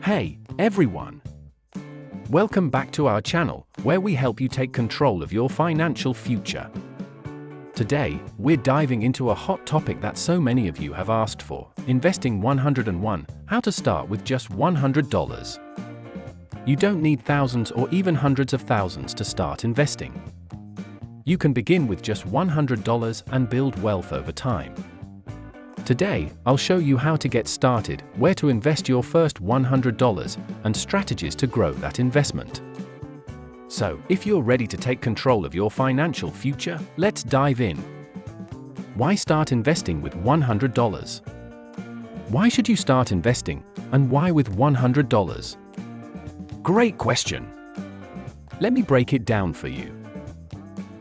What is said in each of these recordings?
Hey, everyone! Welcome back to our channel, where we help you take control of your financial future. Today, we're diving into a hot topic that so many of you have asked for: investing 101, how to start with just $100. You don't need thousands or even hundreds of thousands to start investing. You can begin with just $100 and build wealth over time. Today, I'll show you how to get started, where to invest your first $100, and strategies to grow that investment. So, if you're ready to take control of your financial future, let's dive in. Why start investing with $100? Why should you start investing, and why with $100? Great question! Let me break it down for you.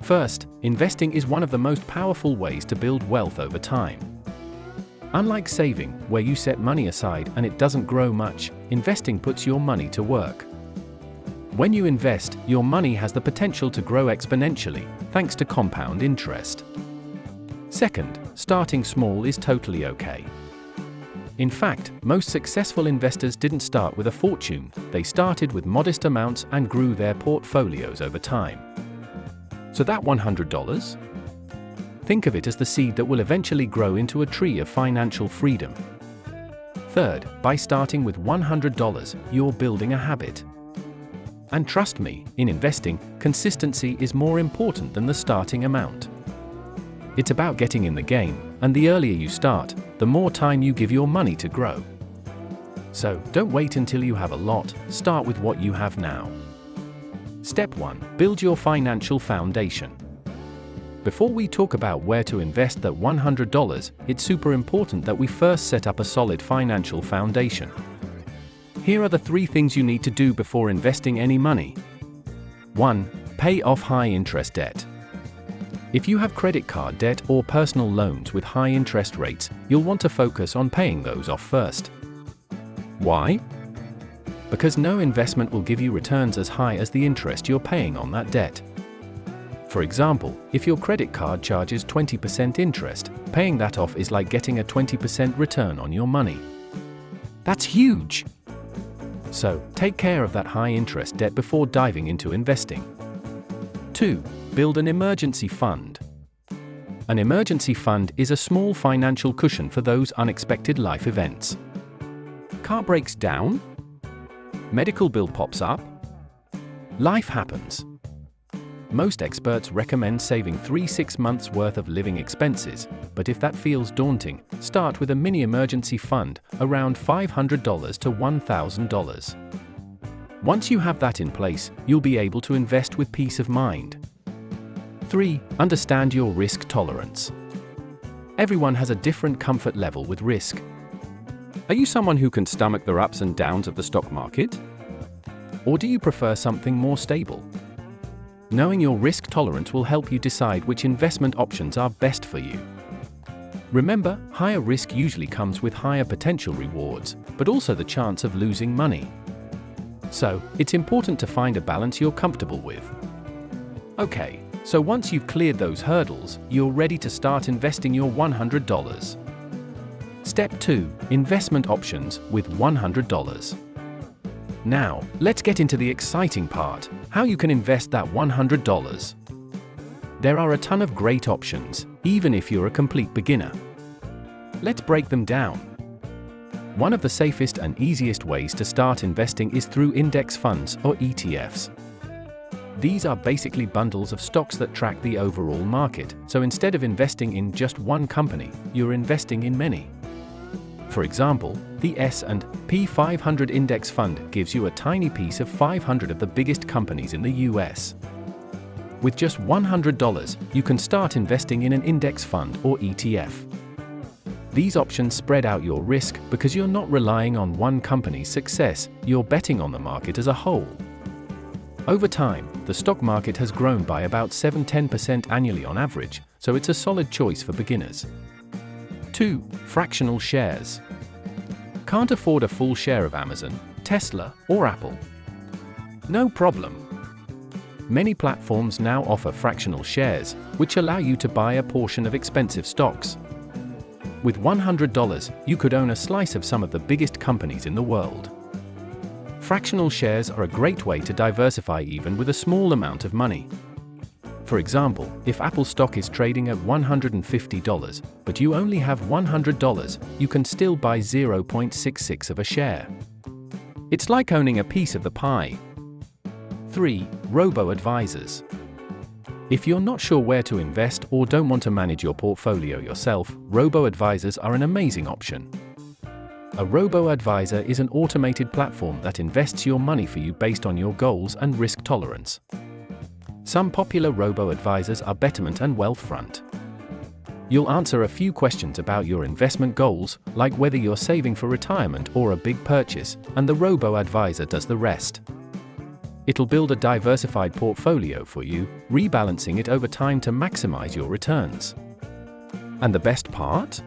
First, investing is one of the most powerful ways to build wealth over time. Unlike saving, where you set money aside and it doesn't grow much, investing puts your money to work. When you invest, your money has the potential to grow exponentially, thanks to compound interest. Second, starting small is totally okay. In fact, most successful investors didn't start with a fortune, they started with modest amounts and grew their portfolios over time. So that $100? Think of it as the seed that will eventually grow into a tree of financial freedom. Third, by starting with $100, you're building a habit. And trust me, in investing, consistency is more important than the starting amount. It's about getting in the game, and the earlier you start, the more time you give your money to grow. So, don't wait until you have a lot, start with what you have now. Step 1. Build your financial foundation. Before we talk about where to invest that $100, it's super important that we first set up a solid financial foundation. Here are the 3 things you need to do before investing any money. 1. Pay off high-interest debt. If you have credit card debt or personal loans with high interest rates, you'll want to focus on paying those off first. Why? Because no investment will give you returns as high as the interest you're paying on that debt. For example, if your credit card charges 20% interest, paying that off is like getting a 20% return on your money. That's huge! So, take care of that high-interest debt before diving into investing. 2. Build an emergency fund. An emergency fund is a small financial cushion for those unexpected life events. Car breaks down? Medical bill pops up? Life happens. Most experts recommend saving 3-6 months' worth of living expenses, but if that feels daunting, start with a mini emergency fund, around $500 to $1,000. Once you have that in place, you'll be able to invest with peace of mind. 3. Understand your risk tolerance. Everyone has a different comfort level with risk. Are you someone who can stomach the ups and downs of the stock market? Or do you prefer something more stable? Knowing your risk tolerance will help you decide which investment options are best for you. Remember, higher risk usually comes with higher potential rewards, but also the chance of losing money. So, it's important to find a balance you're comfortable with. Okay, so once you've cleared those hurdles, you're ready to start investing your $100. Step 2. Investment options with $100. Now, let's get into the exciting part, how you can invest that $100. There are a ton of great options, even if you're a complete beginner. Let's break them down. One of the safest and easiest ways to start investing is through index funds or ETFs. These are basically bundles of stocks that track the overall market, so instead of investing in just one company, you're investing in many. For example, the S&P 500 Index Fund gives you a tiny piece of 500 of the biggest companies in the US. With just $100, you can start investing in an index fund or ETF. These options spread out your risk because you're not relying on one company's success, you're betting on the market as a whole. Over time, the stock market has grown by about 7–10% annually on average, so it's a solid choice for beginners. 2. Fractional shares. Can't afford a full share of Amazon, Tesla, or Apple? No problem. Many platforms now offer fractional shares, which allow you to buy a portion of expensive stocks. With $100, you could own a slice of some of the biggest companies in the world. Fractional shares are a great way to diversify even with a small amount of money. For example, if Apple stock is trading at $150, but you only have $100, you can still buy 0.66 of a share. It's like owning a piece of the pie. 3. Robo-advisors. If you're not sure where to invest or don't want to manage your portfolio yourself, robo-advisors are an amazing option. A robo-advisor is an automated platform that invests your money for you based on your goals and risk tolerance. Some popular robo-advisors are Betterment and Wealthfront. You'll answer a few questions about your investment goals, like whether you're saving for retirement or a big purchase, and the robo-advisor does the rest. It'll build a diversified portfolio for you, rebalancing it over time to maximize your returns. And the best part?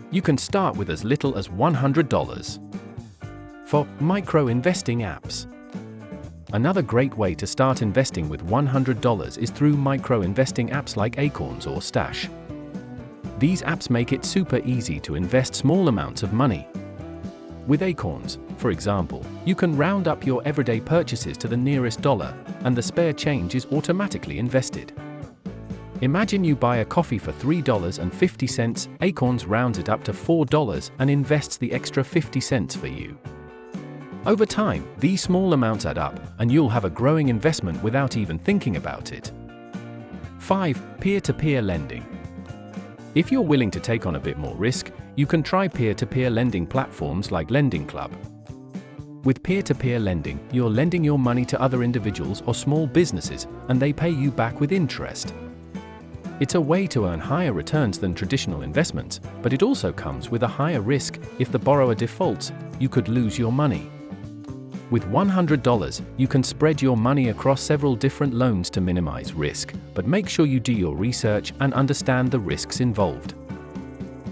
You can start with as little as $100. For micro-investing apps. Another great way to start investing with $100 is through micro-investing apps like Acorns or Stash. These apps make it super easy to invest small amounts of money. With Acorns, for example, you can round up your everyday purchases to the nearest dollar, and the spare change is automatically invested. Imagine you buy a coffee for $3.50, Acorns rounds it up to $4 and invests the extra 50 cents for you. Over time, these small amounts add up, and you'll have a growing investment without even thinking about it. 5. Peer-to-peer lending. If you're willing to take on a bit more risk, you can try peer-to-peer lending platforms like Lending Club. With peer-to-peer lending, you're lending your money to other individuals or small businesses, and they pay you back with interest. It's a way to earn higher returns than traditional investments, but it also comes with a higher risk. If the borrower defaults, you could lose your money. With $100, you can spread your money across several different loans to minimize risk, but make sure you do your research and understand the risks involved.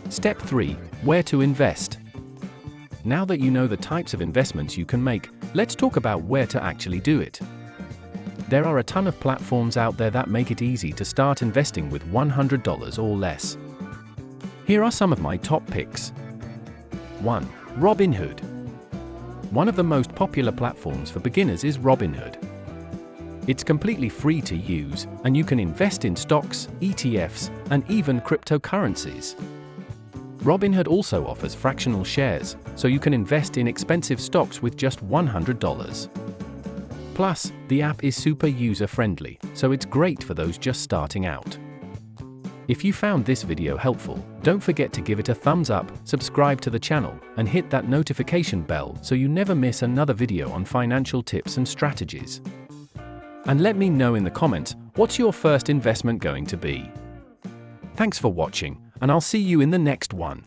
Step 3. Where to invest. Now that you know the types of investments you can make, let's talk about where to actually do it. There are a ton of platforms out there that make it easy to start investing with $100 or less. Here are some of my top picks. 1. Robinhood. One of the most popular platforms for beginners is Robinhood. It's completely free to use, and you can invest in stocks, ETFs, and even cryptocurrencies. Robinhood also offers fractional shares, so you can invest in expensive stocks with just $100. Plus, the app is super user-friendly, so it's great for those just starting out. If you found this video helpful, don't forget to give it a thumbs up, subscribe to the channel, and hit that notification bell so you never miss another video on financial tips and strategies. And let me know in the comments, what's your first investment going to be? Thanks for watching, and I'll see you in the next one.